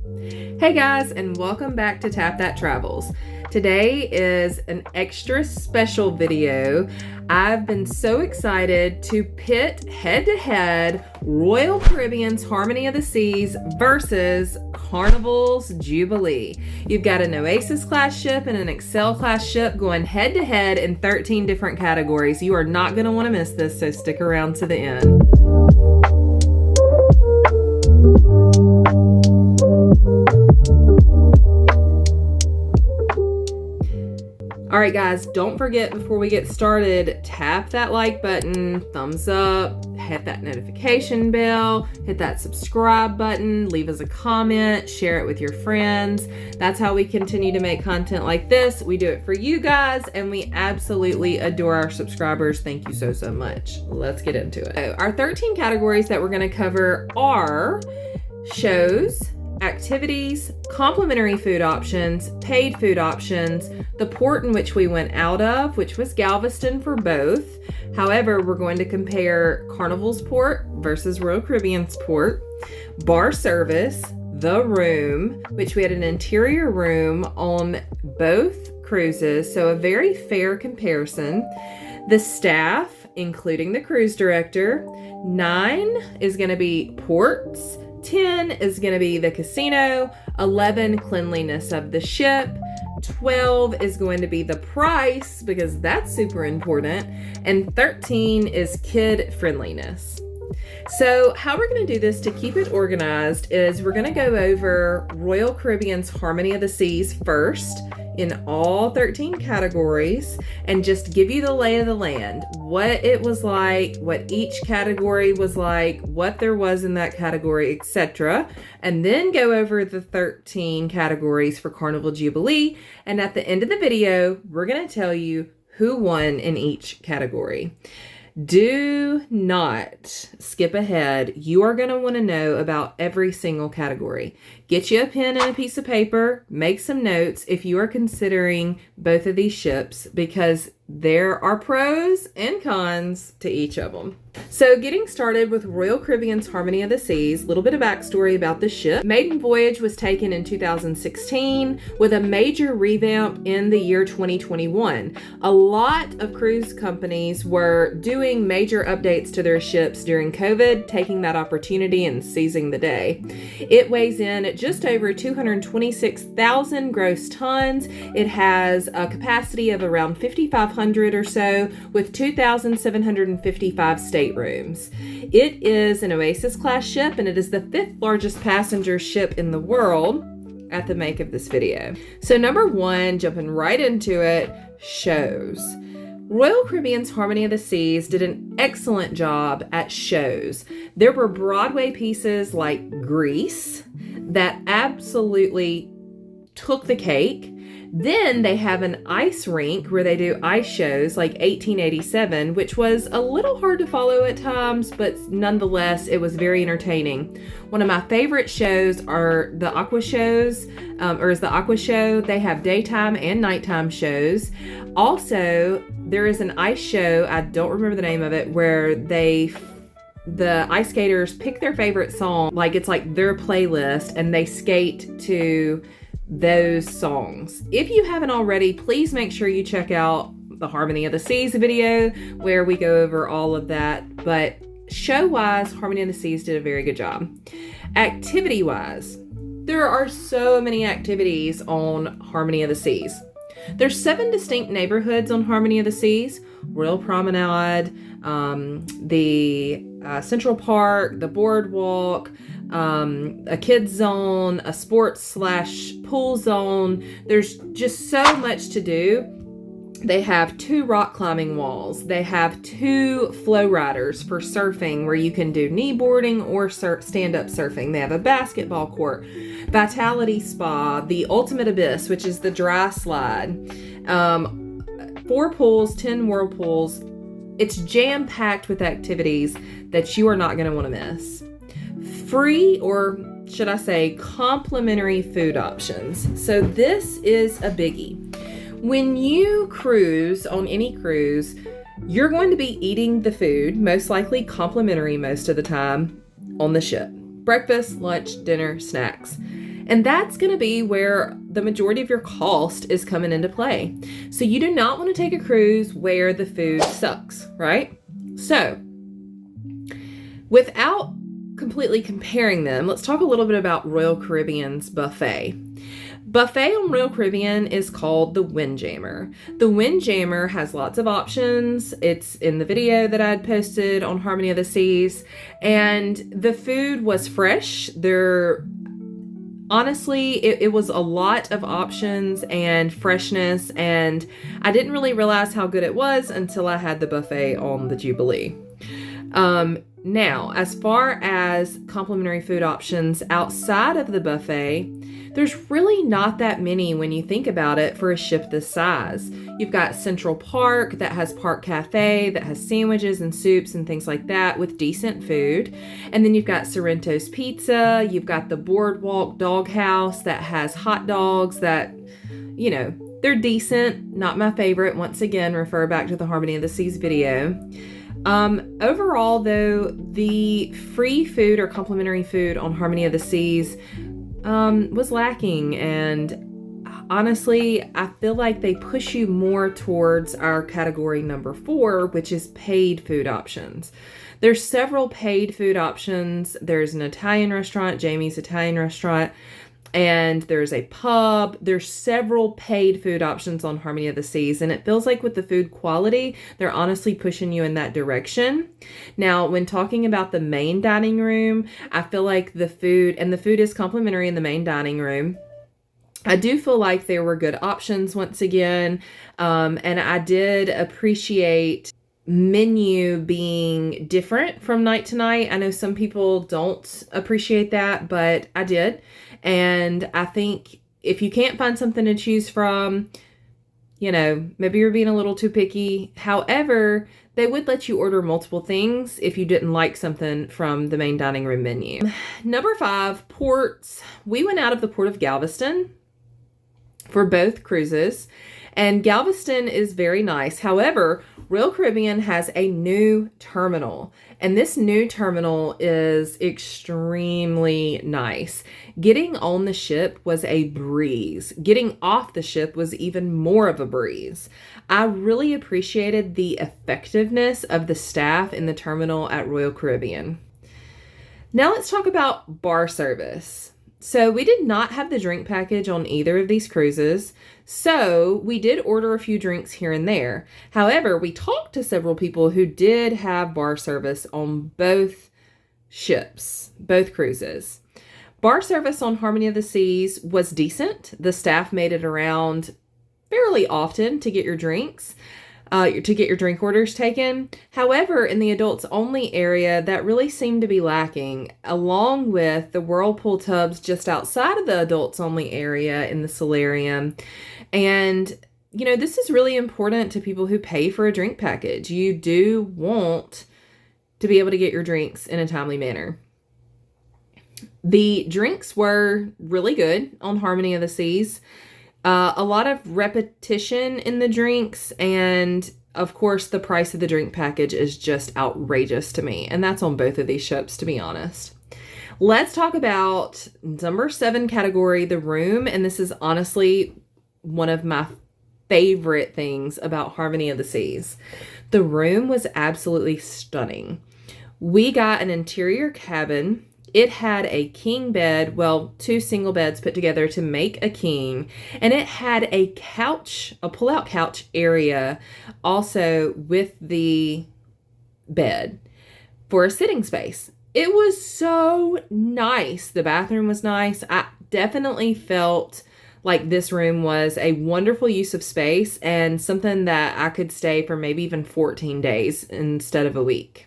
Hey guys, and welcome back to Tap That Travels. Today is an extra special video. I've been so excited to pit head-to-head Royal Caribbean's Harmony of the Seas versus Carnival's Jubilee. You've got an Oasis class ship and an Excel class ship going head-to-head in 13 different categories. You are not going to want to miss this, so stick around to the end. All right, guys, don't forget before we get started, tap that like button, thumbs up, hit that notification bell, hit that subscribe button, leave us a comment, share it with your friends. That's how we continue to make content like this. We do it for you guys, and we absolutely adore our subscribers. Thank you so, so much. Let's get into it. So, our 13 categories that we're going to cover are shows, activities, complimentary food options, paid food options, the port in which we went out of, which was Galveston for both. However, we're going to compare Carnival's port versus Royal Caribbean's port, bar service, the room, which we had an interior room on both cruises, so a very fair comparison, the staff, including the cruise director. 9 is going to be ports, 10 is going to be the casino, 11 cleanliness of the ship, 12 is going to be the price because that's super important, and 13 is kid friendliness. So how we're going to do this to keep it organized is we're going to go over Royal Caribbean's Harmony of the Seas first in all 13 categories and just give you the lay of the land, what it was like, what each category was like, what there was in that category, etc. And then go over the 13 categories for Carnival Jubilee. And at the end of the video, we're going to tell you who won in each category. Do not skip ahead. You are going to want to know about every single category. Get you a pen and a piece of paper. Make some notes if you are considering both of these ships because there are pros and cons to each of them. So getting started with Royal Caribbean's Harmony of the Seas, a little bit of backstory about the ship. Maiden voyage was taken in 2016 with a major revamp in the year 2021. A lot of cruise companies were doing major updates to their ships during COVID, taking that opportunity and seizing the day. It weighs in at just over 226,000 gross tons. It has a capacity of around 5,500 or so with 2,755 staterooms. It is an Oasis class ship and it is the 5th largest passenger ship in the world at the make of this video. So number 1, jumping right into it, shows. Royal Caribbean's Harmony of the Seas did an excellent job at shows. There were Broadway pieces like Grease that absolutely took the cake. Then they have an ice rink where they do ice shows like 1887, which was a little hard to follow at times, but nonetheless, it was very entertaining. One of my favorite shows are the Aqua shows, or is the Aqua show. They have daytime and nighttime shows. Also, there is an ice show, I don't remember the name of it, where the ice skaters pick their favorite song, like it's like their playlist, and they skate to those songs. If you haven't already, please make sure you check out the Harmony of the Seas video where we go over all of that. But show-wise, Harmony of the Seas did a very good job. Activity-wise, there are so many activities on Harmony of the Seas. There's 7 distinct neighborhoods on Harmony of the Seas: Royal Promenade, the Central Park, the Boardwalk, a kids zone, a sports/pool zone. There's just so much to do. They have 2 rock climbing walls. They have 2 flow riders for surfing where you can do kneeboarding or stand-up surfing. They have a basketball court, Vitality Spa, the Ultimate Abyss, which is the dry slide, 4 pools, 10 whirlpools. It's jam-packed with activities that you are not going to want to miss. Free, or should I say complimentary food options. So this is a biggie. When you cruise on any cruise, you're going to be eating the food, most likely complimentary most of the time, on the ship. Breakfast, lunch, dinner, snacks. And that's going to be where the majority of your cost is coming into play. So you do not want to take a cruise where the food sucks, right? So without completely comparing them, let's talk a little bit about Royal Caribbean's buffet. Buffet on Royal Caribbean is called the Windjammer. The Windjammer has lots of options. It's in the video that I'd posted on Harmony of the Seas, and the food was fresh. Honestly, it was a lot of options and freshness, and I didn't really realize how good it was until I had the buffet on the Jubilee. Now, as far as complimentary food options outside of the buffet, there's really not that many when you think about it for a ship this size. You've got Central Park that has Park Cafe that has sandwiches and soups and things like that with decent food. And then you've got Sorrento's Pizza. You've got the Boardwalk Doghouse that has hot dogs that, you know, they're decent. Not my favorite. Once again, refer back to the Harmony of the Seas video. Overall, though, the free food or complimentary food on Harmony of the Seas was lacking, and honestly, I feel like they push you more towards our category number 4, which is paid food options. There's several paid food options. There's an Italian restaurant, Jamie's Italian Restaurant, and there's a pub. There's several paid food options on Harmony of the Seas, and it feels like with the food quality, they're honestly pushing you in that direction. Now, when talking about the main dining room, I feel like the food is complimentary in the main dining room. I do feel like there were good options once again, and I did appreciate menu being different from night to night. I know some people don't appreciate that, but I did. And I think if you can't find something to choose from, you know, maybe you're being a little too picky. However, they would let you order multiple things if you didn't like something from the main dining room menu. Number 5, ports. We went out of the port of Galveston for both cruises, and Galveston is very nice. However, Royal Caribbean has a new terminal, and this new terminal is extremely nice. Getting on the ship was a breeze. Getting off the ship was even more of a breeze. I really appreciated the effectiveness of the staff in the terminal at Royal Caribbean. Now let's talk about bar service. So we did not have the drink package on either of these cruises, so we did order a few drinks here and there. However, we talked to several people who did have bar service on both ships, both cruises. Bar service on Harmony of the Seas was decent. The staff made it around fairly often to get your drinks. To get your drink orders taken. However, in the adults only area, that really seemed to be lacking, along with the whirlpool tubs just outside of the adults only area in the solarium. And, you know, this is really important to people who pay for a drink package. You do want to be able to get your drinks in a timely manner. The drinks were really good on Harmony of the Seas. A lot of repetition in the drinks, and of course the price of the drink package is just outrageous to me, and that's on both of these ships, to be honest. Let's talk about number 7 category, the room, and this is honestly one of my favorite things about Harmony of the Seas. The room was absolutely stunning. We got an interior cabin. It had a king bed, well, 2 single beds put together to make a king, and it had a couch, a pull-out couch area also with the bed for a sitting space. It was so nice. The bathroom was nice. I definitely felt like this room was a wonderful use of space and something that I could stay for maybe even 14 days instead of a week.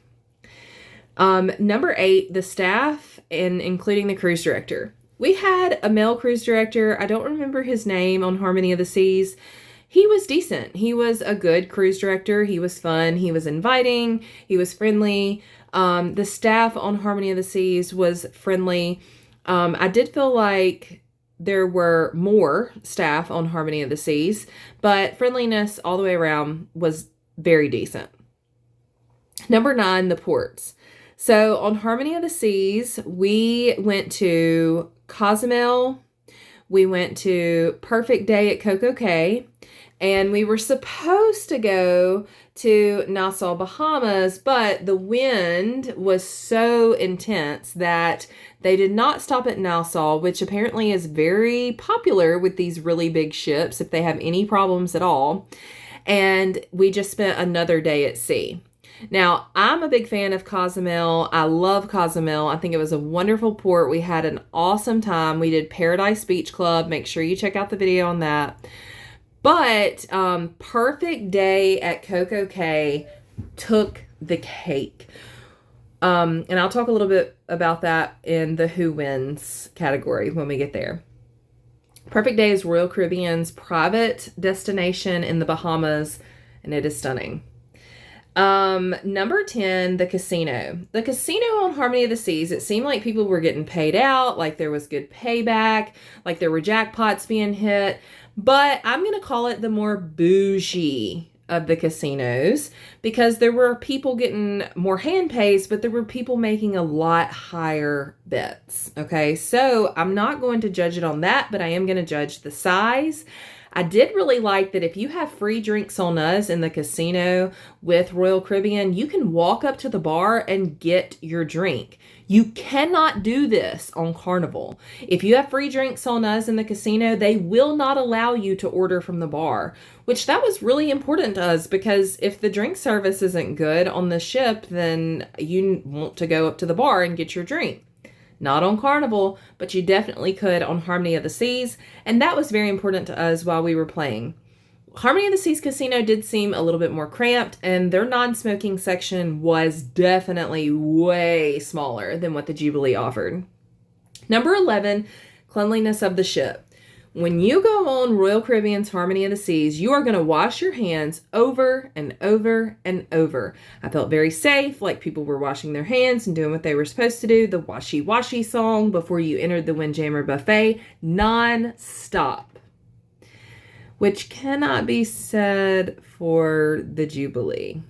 Number 8, the staff, and including the cruise director. We had a male cruise director. I don't remember his name on Harmony of the Seas. He was decent. He was a good cruise director. He was fun. He was inviting. He was friendly. The staff on Harmony of the Seas was friendly. I did feel like there were more staff on Harmony of the Seas, but friendliness all the way around was very decent. Number 9, the ports. So on Harmony of the Seas, we went to Cozumel, We went to Perfect Day at Coco Cay, and we were supposed to go to Nassau, Bahamas, but the wind was so intense that they did not stop at Nassau, which apparently is very popular with these really big ships if they have any problems at all. And we just spent another day at sea. Now, I'm a big fan of Cozumel. I love Cozumel. I think it was a wonderful port. We had an awesome time. We did Paradise Beach Club. Make sure you check out the video on that. But Perfect Day at Coco Cay took the cake. And I'll talk a little bit about that in the Who Wins category when we get there. Perfect Day is Royal Caribbean's private destination in the Bahamas, and it is stunning. Number 10, the casino. The casino on Harmony of the Seas, it seemed like people were getting paid out, like there was good payback, like there were jackpots being hit. But I'm going to call it the more bougie of the casinos because there were people getting more hand pays, but there were people making a lot higher bets. Okay, so I'm not going to judge it on that, but I am going to judge the size. I did really like that if you have free drinks on us in the casino with Royal Caribbean, you can walk up to the bar and get your drink. You cannot do this on Carnival. If you have free drinks on us in the casino, they will not allow you to order from the bar, which that was really important to us because if the drink service isn't good on the ship, then you want to go up to the bar and get your drink. Not on Carnival, but you definitely could on Harmony of the Seas, and that was very important to us while we were playing. Harmony of the Seas Casino did seem a little bit more cramped, and their non-smoking section was definitely way smaller than what the Jubilee offered. Number 11, cleanliness of the ship. When you go on Royal Caribbean's Harmony of the Seas, you are going to wash your hands over and over and over. I felt very safe, like people were washing their hands and doing what they were supposed to do. The washy washy song before you entered the Windjammer Buffet, non-stop. Which cannot be said for the Jubilee.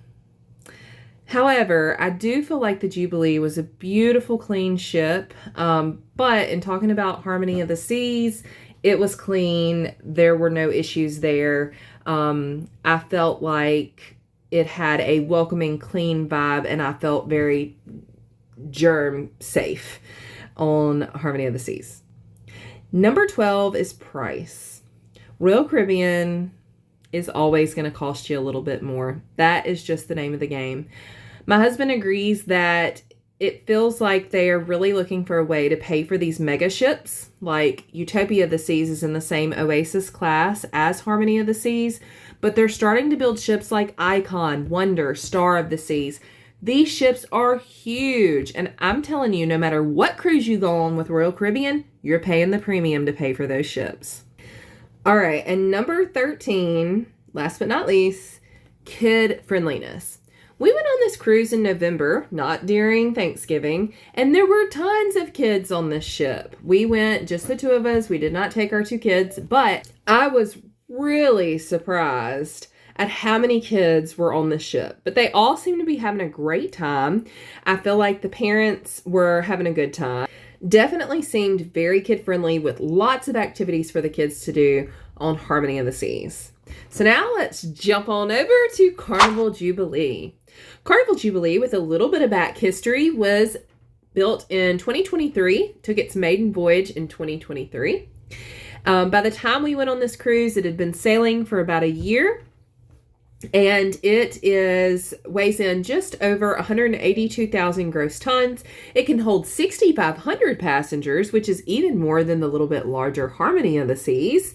However, I do feel like the Jubilee was a beautiful, clean ship. But in talking about Harmony of the Seas, it was clean. There were no issues there. I felt like it had a welcoming, clean vibe, and I felt very germ safe on Harmony of the Seas. Number 12 is price. Royal Caribbean is always going to cost you a little bit more. That is just the name of the game. My husband agrees that it feels like they are really looking for a way to pay for these mega ships. Like Utopia of the Seas is in the same Oasis class as Harmony of the Seas, but they're starting to build ships like Icon, Wonder, Star of the Seas. These ships are huge, and I'm telling you, no matter what cruise you go on with Royal Caribbean, you're paying the premium to pay for those ships. All right, and number 13, last but not least, kid friendliness. We went on this cruise in November, not during Thanksgiving, and there were tons of kids on this ship. We went, just the two of us. We did not take our two kids, but I was really surprised at how many kids were on the ship. But they all seemed to be having a great time. I feel like the parents were having a good time. Definitely seemed very kid-friendly with lots of activities for the kids to do on Harmony of the Seas. So now let's jump on over to Carnival Jubilee. Carnival Jubilee, with a little bit of back history, was built in 2023, took its maiden voyage in 2023. By the time we went on this cruise, it had been sailing for about a year, and it weighs in just over 182,000 gross tons. It can hold 6,500 passengers, which is even more than the little bit larger Harmony of the Seas.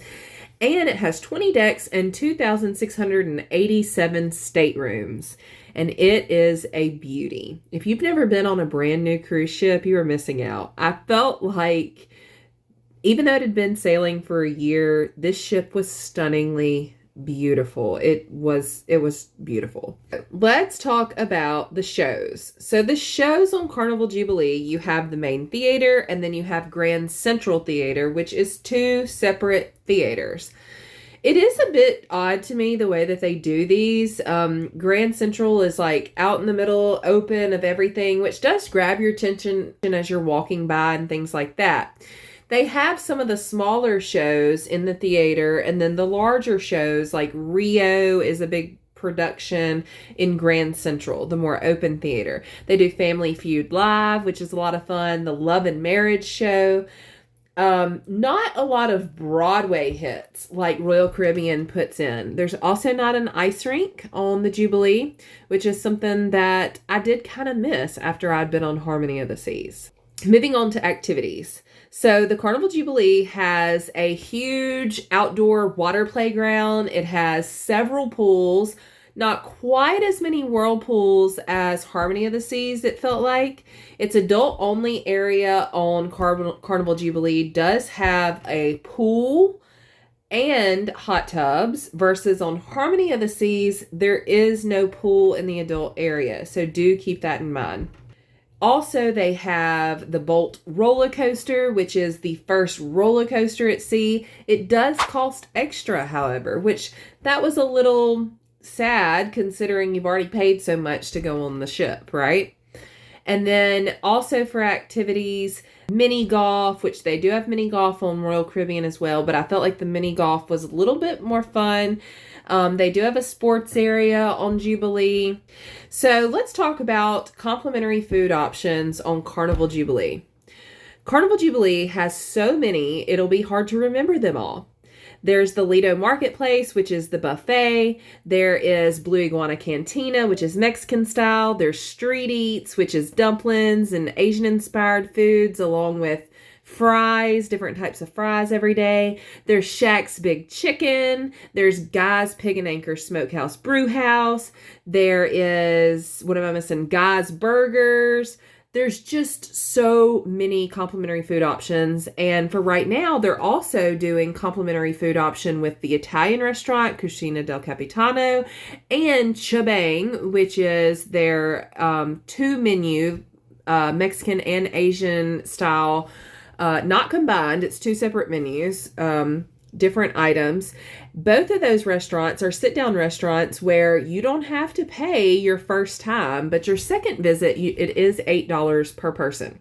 And it has 20 decks and 2,687 staterooms. And it is a beauty. If you've never been on a brand new cruise ship, you are missing out. I felt like, even though it had been sailing for a year, this ship was stunningly beautiful. It was beautiful. Let's talk about the shows. So the shows on Carnival Jubilee, you have the main theater and then you have Grand Central Theater, which is two separate theaters. It is a bit odd to me the way that they do these. Grand Central is like out in the middle, open of everything, which does grab your attention as you're walking by and things like that. They have some of the smaller shows in the theater, and then the larger shows like Rio is a big production in Grand Central, the more open theater. They do Family Feud Live, which is a lot of fun, the Love and Marriage show. Not a lot of Broadway hits like Royal Caribbean puts in. There's also not an ice rink on the Jubilee, which is something that I did kind of miss after I'd been on Harmony of the Seas. Moving on to activities. So the Carnival Jubilee has a huge outdoor water playground. It has several pools, not quite as many whirlpools as Harmony of the Seas, it felt like. Its adult only area on Carnival Jubilee does have a pool and hot tubs, versus on Harmony of the Seas, there is no pool in the adult area. So do keep that in mind. Also, they have the Bolt roller coaster, which is the first roller coaster at sea. It does cost extra, however, which that was a little sad considering you've already paid so much to go on the ship, right? And then also for activities, mini golf, which they do have mini golf on Royal Caribbean as well, but I felt like the mini golf was a little bit more fun. They do have a sports area on Jubilee. So let's talk about complimentary food options on Carnival Jubilee. Carnival Jubilee has so many, it'll be hard to remember them all. There's the Lido Marketplace, which is the buffet. There is Blue Iguana Cantina, which is Mexican style. There's Street Eats, which is dumplings and Asian-inspired foods, along with fries, different types of fries every day. There's Shaq's Big Chicken. There's Guy's Pig and Anchor Smokehouse Brewhouse. There is, what am I missing? Guy's Burgers. There's just so many complimentary food options. And for right now, they're also doing complimentary food option with the Italian restaurant, Cucina del Capitano, and Chabang, which is their two menu, Mexican and Asian style, not combined. It's two separate menus, different items. Both of those restaurants are sit-down restaurants where you don't have to pay your first time, but your second visit, it is $8 per person.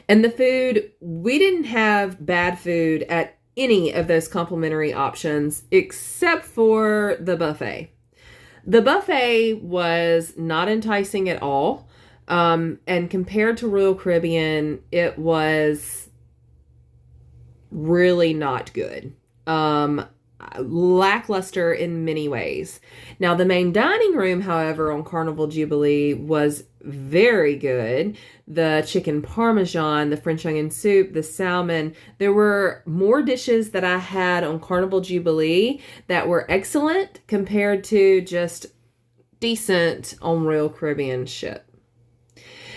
And the food, we didn't have bad food at any of those complimentary options except for the buffet. The buffet was not enticing at all. And compared to Royal Caribbean, it was really not good. Lackluster in many ways. Now, the main dining room, however, on Carnival Jubilee was very good. The chicken parmesan, the French onion soup, the salmon. There were more dishes that I had on Carnival Jubilee that were excellent compared to just decent on Royal Caribbean ship.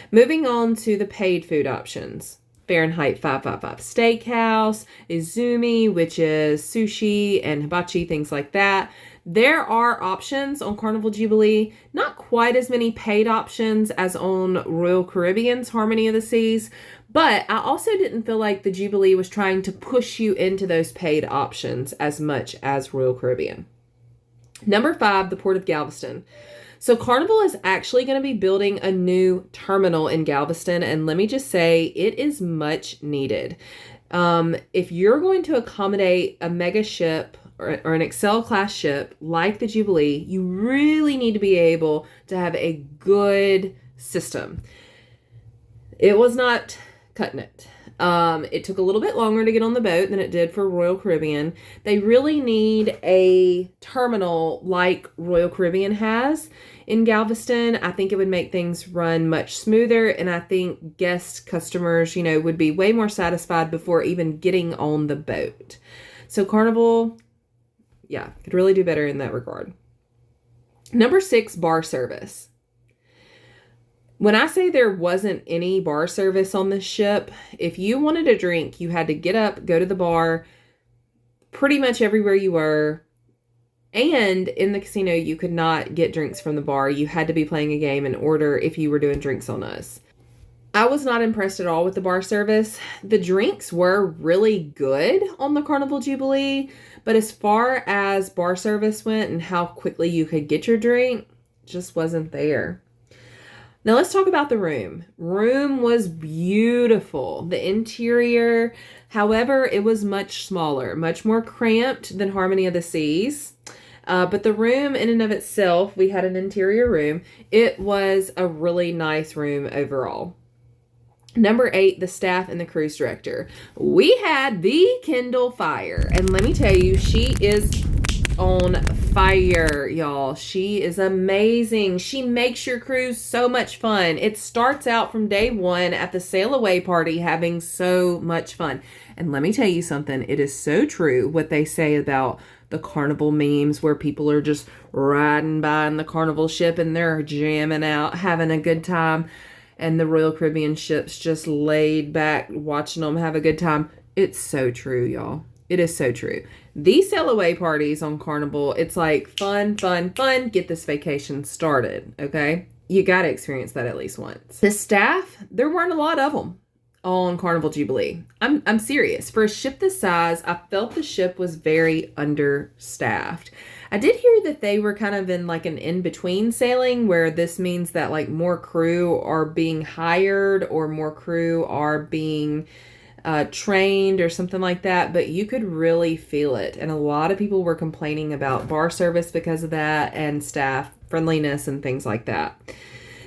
Moving on to the paid food options. Fahrenheit 555 Steakhouse, Izumi, which is sushi and hibachi, things like that. There are options on Carnival Jubilee, not quite as many paid options as on Royal Caribbean's Harmony of the Seas, but I also didn't feel like the Jubilee was trying to push you into those paid options as much as Royal Caribbean. Number 5, the Port of Galveston. So Carnival is actually going to be building a new terminal in Galveston, and let me just say, it is much needed. If you're going to accommodate a mega ship or an Excel class ship like the Jubilee, you really need to be able to have a good system. It was not cutting it. It took a little bit longer to get on the boat than it did for Royal Caribbean. They really need a terminal like Royal Caribbean has in Galveston. I think it would make things run much smoother, and I think guest customers, would be way more satisfied before even getting on the boat. So Carnival, could really do better in that regard. Number 6, bar service. When I say there wasn't any bar service on this ship, if you wanted a drink, you had to get up, go to the bar, pretty much everywhere you were. And in the casino, you could not get drinks from the bar. You had to be playing a game in order if you were doing drinks on us. I was not impressed at all with the bar service. The drinks were really good on the Carnival Jubilee, but as far as bar service went and how quickly you could get your drink, just wasn't there. Now let's talk about the room. Room was beautiful. The interior, however, it was much smaller, much more cramped than Harmony of the Seas. But the room in and of itself, we had an interior room. It was a really nice room overall. Number 8, the staff and the cruise director. We had the Kindle Fire. And let me tell you, she is on fire, y'all. She is amazing. She makes your cruise so much fun. It starts out from day one at the sail away party having so much fun. And let me tell you something. It is so true what they say about the Carnival memes where people are just riding by in the Carnival ship and they're jamming out, having a good time. And the Royal Caribbean ship's just laid back watching them have a good time. It's so true, y'all. It is so true. These sail away parties on Carnival, it's like fun, fun, fun. Get this vacation started, okay? You got to experience that at least once. The staff, there weren't a lot of them on Carnival Jubilee. I'm serious. For a ship this size, I felt the ship was very understaffed. I did hear that they were kind of in like an in-between sailing where this means that like more crew are being hired or more crew are being trained or something like that, but you could really feel it. And a lot of people were complaining about bar service because of that and staff friendliness and things like that.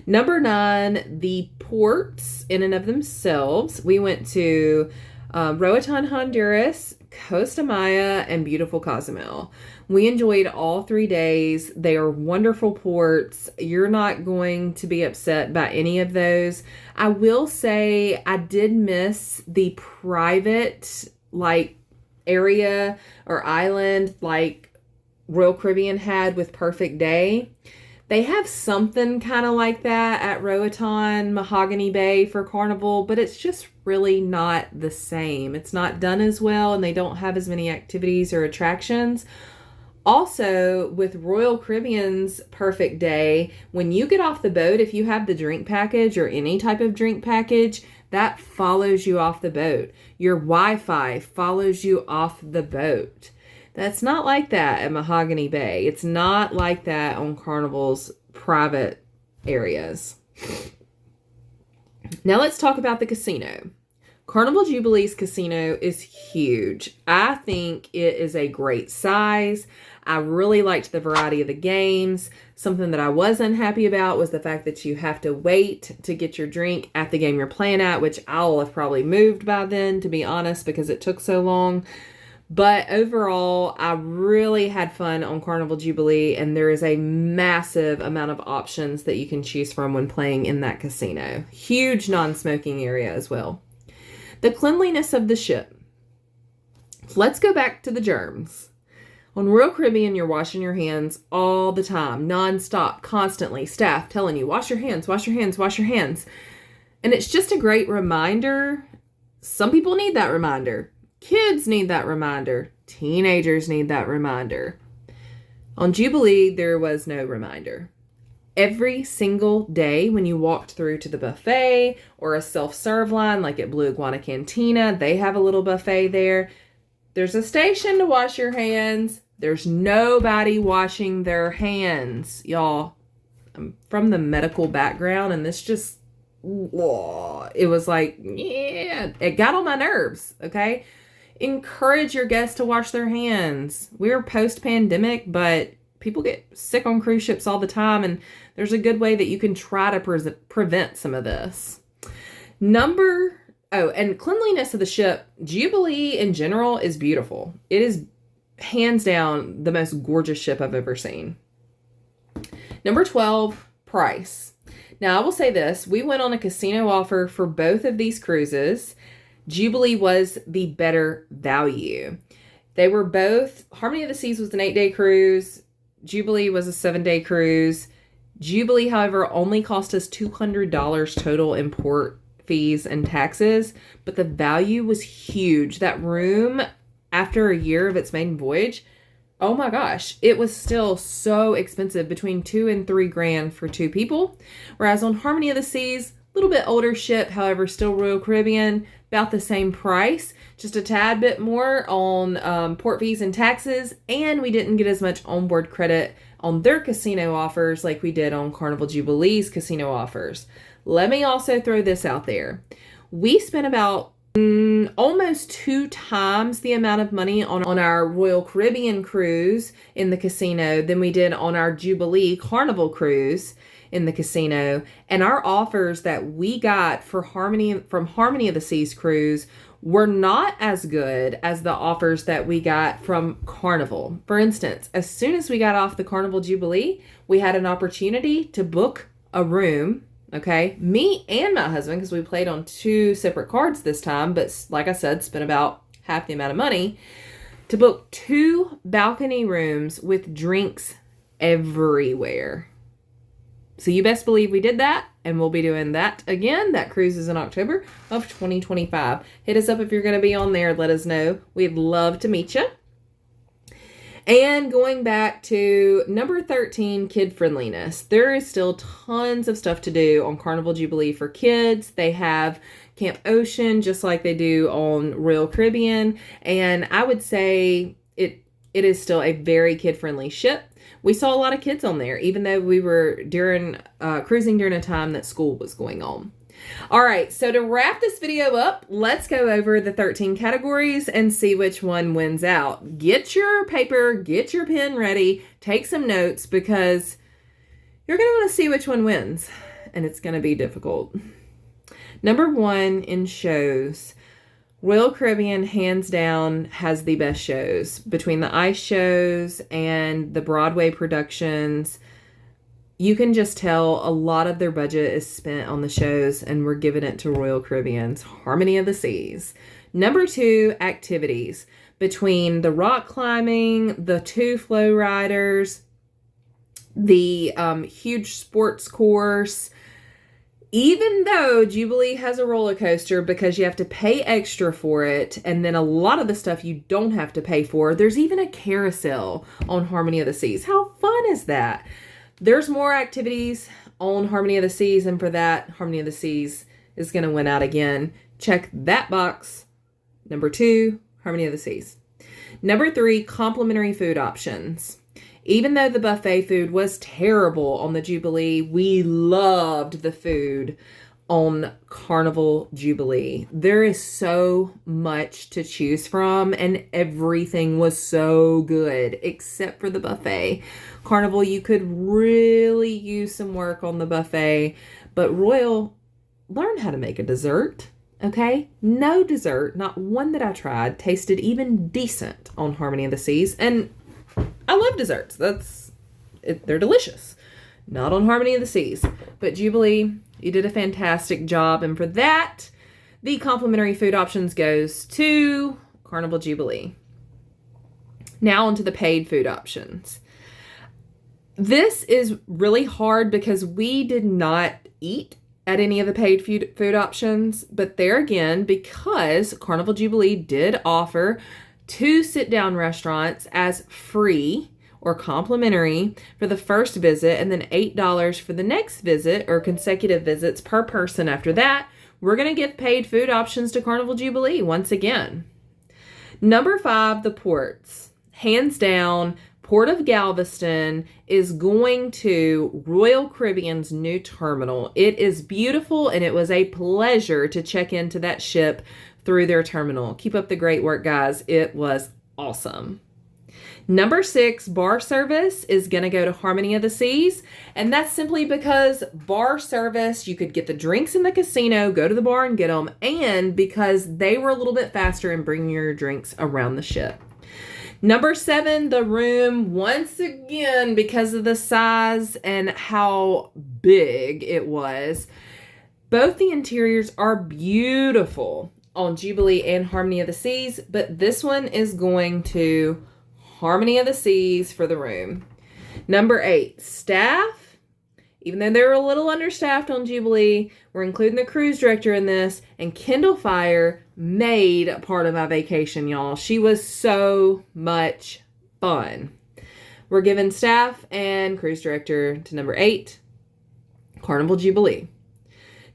Number 9, the ports in and of themselves. We went to Roatan, Honduras, Costa Maya, and beautiful Cozumel. We enjoyed all 3 days. They are wonderful ports. You're not going to be upset by any of those. I will say I did miss the private like area or island like Royal Caribbean had with Perfect Day. They have something kind of like that at Roatan, Mahogany Bay for Carnival, but it's just really not the same. It's not done as well, and they don't have as many activities or attractions. Also, with Royal Caribbean's Perfect Day, when you get off the boat, if you have the drink package or any type of drink package, that follows you off the boat. Your Wi-Fi follows you off the boat. That's not like that at Mahogany Bay. It's not like that on Carnival's private areas. Now let's talk about the casino. Carnival Jubilee's casino is huge. I think it is a great size. I really liked the variety of the games. Something that I was unhappy about was the fact that you have to wait to get your drink at the game you're playing at, which I'll have probably moved by then, to be honest, because it took so long. But overall, I really had fun on Carnival Jubilee, and there is a massive amount of options that you can choose from when playing in that casino. Huge non-smoking area as well. The cleanliness of the ship. Let's go back to the germs. On Royal Caribbean, you're washing your hands all the time, non-stop, constantly. Staff telling you, wash your hands, wash your hands, wash your hands. And it's just a great reminder. Some people need that reminder. Kids need that reminder. Teenagers need that reminder. On Jubilee, there was no reminder. Every single day when you walked through to the buffet or a self-serve line like at Blue Iguana Cantina, they have a little buffet there. There's a station to wash your hands. There's nobody washing their hands. Y'all, I'm from the medical background and this just, it was like, yeah, it got on my nerves, okay? Encourage your guests to wash their hands. We're post-pandemic, but people get sick on cruise ships all the time, and there's a good way that you can try to prevent some of this. And cleanliness of the ship. Jubilee in general is beautiful. It is hands down the most gorgeous ship I've ever seen. Number 12, price. Now, I will say this. We went on a casino offer for both of these cruises. Jubilee was the better value. They were both, Harmony of the Seas was an 8-day cruise. Jubilee was a 7-day cruise. Jubilee, however, only cost us $200 total in port fees and taxes, but the value was huge. That room, after a year of its maiden voyage, oh my gosh, it was still so expensive, between $2,000 and $3,000 for 2 people. Whereas on Harmony of the Seas, a little bit older ship, however, still Royal Caribbean, about the same price, just a tad bit more on port fees and taxes, and we didn't get as much onboard credit on their casino offers like we did on Carnival Jubilee's casino offers. Let me also throw this out there. We spent about almost 2 times the amount of money on our Royal Caribbean cruise in the casino than we did on our Jubilee Carnival cruise in the casino. And our offers that we got for Harmony of the Seas cruise were not as good as the offers that we got from Carnival. For instance, as soon as we got off the Carnival Jubilee, we had an opportunity to book a room. Okay, me and my husband, because we played on 2 separate cards this time, but like I said, spent about half the amount of money to book 2 balcony rooms with drinks everywhere. So you best believe we did that, and we'll be doing that again. That cruise is in October of 2025. Hit us up if you're going to be on there. Let us know. We'd love to meet you. And going back to number 13, kid friendliness. There is still tons of stuff to do on Carnival Jubilee for kids. They have Camp Ocean just like they do on Royal Caribbean. And I would say it is still a very kid-friendly ship. We saw a lot of kids on there, even though we were cruising during a time that school was going on. All right, so to wrap this video up, let's go over the 13 categories and see which one wins out. Get your paper, get your pen ready, take some notes, because you're going to want to see which one wins, and it's going to be difficult. Number 1 in shows. Royal Caribbean, hands down, has the best shows. Between the ice shows and the Broadway productions, you can just tell a lot of their budget is spent on the shows, and we're giving it to Royal Caribbean's Harmony of the Seas. Number 2, activities. Between the rock climbing, the 2 flow riders, the huge sports course, even though Jubilee has a roller coaster because you have to pay extra for it, and then a lot of the stuff you don't have to pay for, there's even a carousel on Harmony of the Seas. How fun is that? There's more activities on Harmony of the Seas, and for that, Harmony of the Seas is going to win out again. Check that box. Number 2, Harmony of the Seas. Number 3, complimentary food options. Even though the buffet food was terrible on the Jubilee, we loved the food on Carnival Jubilee. There is so much to choose from, and everything was so good except for the buffet. Carnival, you could really use some work on the buffet, but Royal, learn how to make a dessert, okay? No dessert, not one that I tried, tasted even decent on Harmony of the Seas, and I love desserts. They're delicious. Not on Harmony of the Seas, but Jubilee, you did a fantastic job, and for that, the complimentary food options goes to Carnival Jubilee. Now onto the paid food options. This is really hard because we did not eat at any of the paid food options, but there again, because Carnival Jubilee did offer 2 sit-down restaurants as free or complimentary for the first visit, and then $8 for the next visit or consecutive visits per person after that, we're going to give paid food options to Carnival Jubilee once again. Number 5, the ports. Hands down, Port of Galveston is going to Royal Caribbean's new terminal. It is beautiful, and it was a pleasure to check into that ship through their terminal. Keep up the great work, guys. It was awesome. Number 6, bar service is going to go to Harmony of the Seas, and that's simply because bar service, you could get the drinks in the casino, go to the bar and get them, and because they were a little bit faster in bringing your drinks around the ship. Number 7, the room, once again, because of the size and how big it was, both the interiors are beautiful on Jubilee and Harmony of the Seas, but this one is going to Harmony of the Seas for the room. Number 8, staff. Even though they were a little understaffed on Jubilee, we're including the cruise director in this, and Kendall Fire made a part of my vacation, y'all. She was so much fun. We're giving staff and cruise director to number 8, Carnival Jubilee.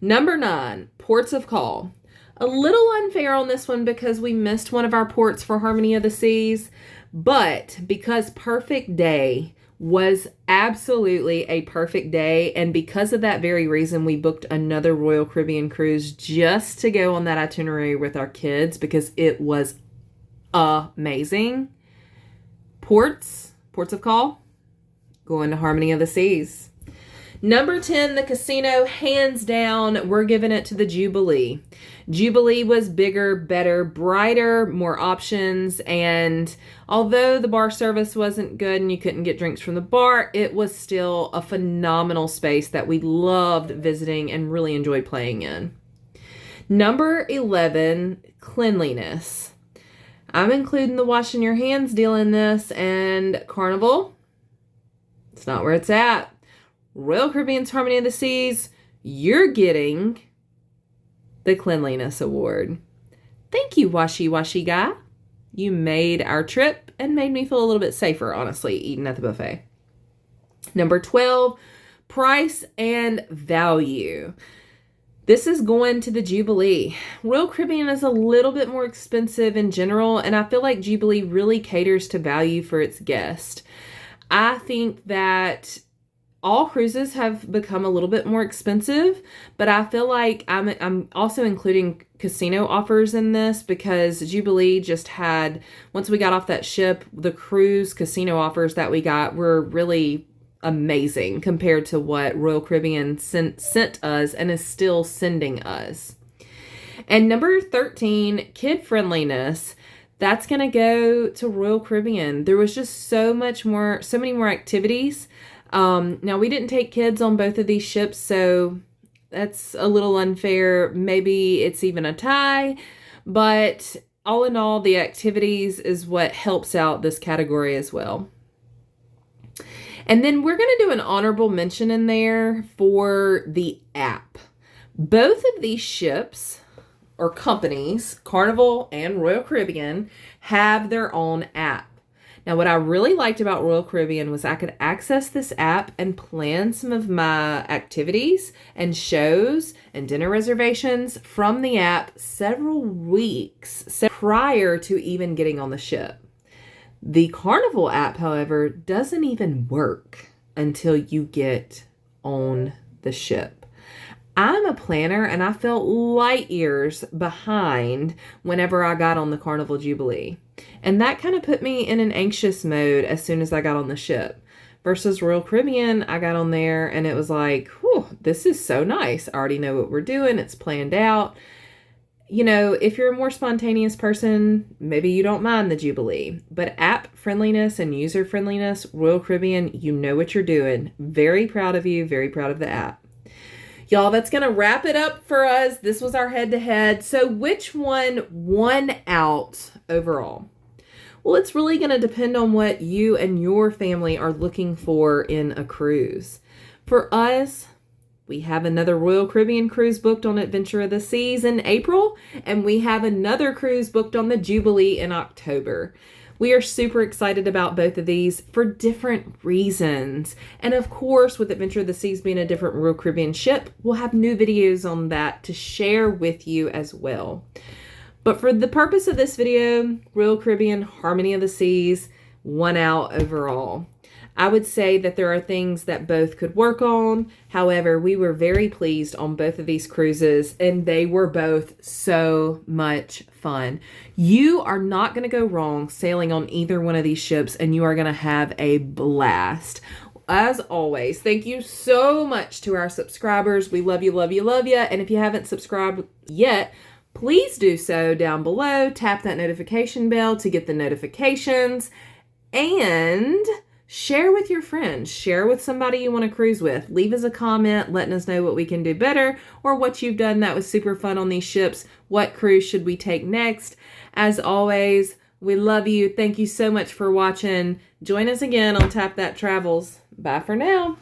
Number 9, ports of call. A little unfair on this one because we missed one of our ports for Harmony of the Seas, but because Perfect Day was absolutely a perfect day, and because of that very reason, we booked another Royal Caribbean cruise just to go on that itinerary with our kids because it was amazing. Ports of call, going to Harmony of the Seas. Number 10, the casino, hands down, we're giving it to the Jubilee. Jubilee was bigger, better, brighter, more options, and although the bar service wasn't good and you couldn't get drinks from the bar, it was still a phenomenal space that we loved visiting and really enjoyed playing in. Number 11, cleanliness. I'm including the washing your hands deal in this, and Carnival, it's not where it's at. Royal Caribbean's Harmony of the Seas, you're getting the Cleanliness Award. Thank you, Washi Guy. You made our trip and made me feel a little bit safer, honestly, eating at the buffet. Number 12, price and value. This is going to the Jubilee. Royal Caribbean is a little bit more expensive in general, and I feel like Jubilee really caters to value for its guest. I think that all cruises have become a little bit more expensive, but I feel like I'm also including casino offers in this because Jubilee just had, once we got off that ship, the cruise casino offers that we got were really amazing compared to what Royal Caribbean sent us and is still sending us. And number 13, kid friendliness. That's going to go to Royal Caribbean. There was just so many more activities. Now we didn't take kids on both of these ships, so that's a little unfair. Maybe it's even a tie, but all in all, the activities is what helps out this category as well. And then we're going to do an honorable mention in there for the app. Both of these ships or companies, Carnival and Royal Caribbean, have their own app. Now, what I really liked about Royal Caribbean was I could access this app and plan some of my activities and shows and dinner reservations from the app several weeks prior to even getting on the ship. The Carnival app, however, doesn't even work until you get on the ship. I'm a planner and I felt light years behind whenever I got on the Carnival Jubilee. And that kind of put me in an anxious mode as soon as I got on the ship. Versus Royal Caribbean, I got on there and it was like, whew, this is so nice. I already know what we're doing. It's planned out. You know, if you're a more spontaneous person, maybe you don't mind the Jubilee. But app friendliness and user friendliness, Royal Caribbean, you know what you're doing. Very proud of you. Very proud of the app. Y'all, that's going to wrap it up for us. This was our head-to-head. So which one won out overall? Well, it's really going to depend on what you and your family are looking for in a cruise. For us, we have another Royal Caribbean cruise booked on Adventure of the Seas in April, and we have another cruise booked on the Jubilee in October. We are super excited about both of these for different reasons. And of course, with Adventure of the Seas being a different Royal Caribbean ship, we'll have new videos on that to share with you as well. But for the purpose of this video, Royal Caribbean Harmony of the Seas won out overall. I would say that there are things that both could work on. However, we were very pleased on both of these cruises, and they were both so much fun. You are not going to go wrong sailing on either one of these ships, and you are going to have a blast. As always, thank you so much to our subscribers. We love you, love you, love you. And if you haven't subscribed yet, please do so down below. Tap that notification bell to get the notifications, and share with your friends. Share with somebody you want to cruise with. Leave us a comment letting us know what we can do better or what you've done that was super fun on these ships. What cruise should we take next? As always, we love you. Thank you so much for watching. Join us again on Tap That Travels. Bye for now.